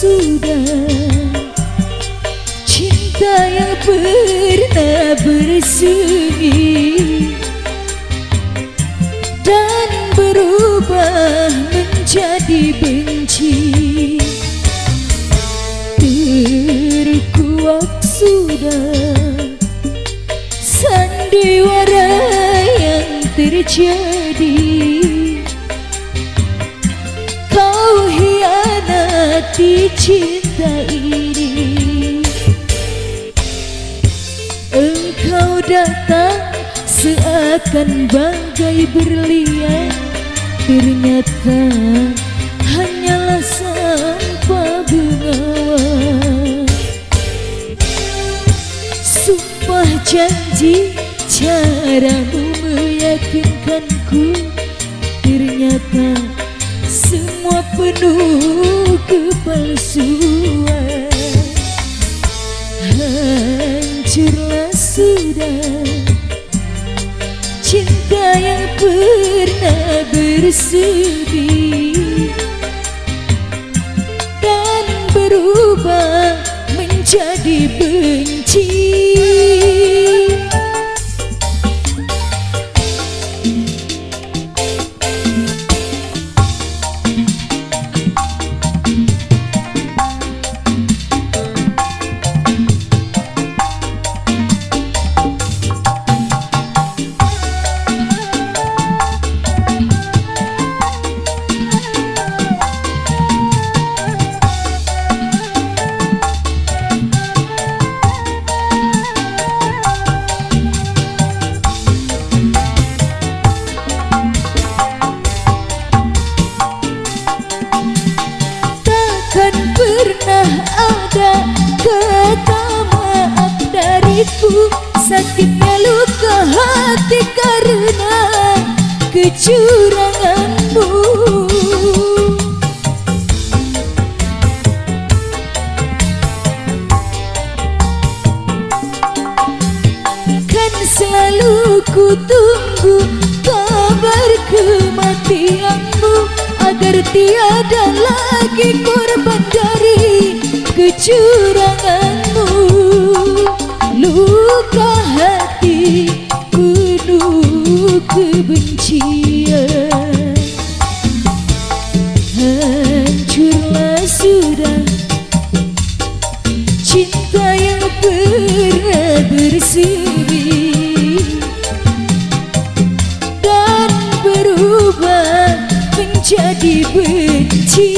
sudah cinta yang pernah bersemi dan berubah menjadi benci. Terkuak sudah sandiwara yang terjadi. Kau hianati cinta ini. Engkau datang seakan bagai berlian, ternyata hanyalah sampah bengawan. Sumpah janji caramu meyakinkanku, ternyata semua penuh kepalsuan. Hancurlah sudah cinta yang pernah bersemi dan berubah menjadi benci. Takkan pernah ada kata maaf dariku. Sakitnya luka hati karena kecuranganmu. Kan selalu ku tunggu kabar kematianmu, agar tiada lagi korban dari kecuranganmu. Luka hati penuh kebencian. Hancurlah sudah cinta yang pernah bersemi dan berubah menjadi benci.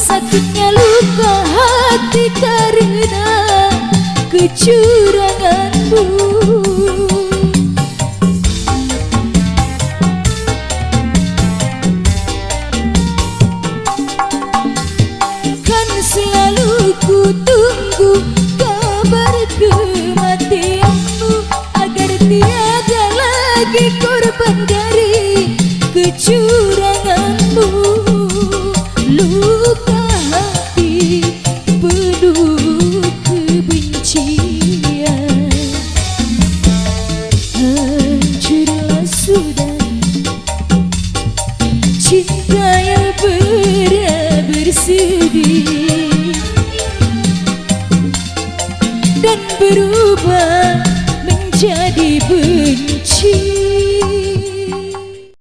Sakitnya luka hati karena kecuranganmu. Kan selalu ku tunggu kabar kematianmu, agar tiada lagi korban dari kecuranganmu. Luka hati penuh kebencian. Hancurlah sudah cinta yang pernah bersemi dan berubah menjadi benci.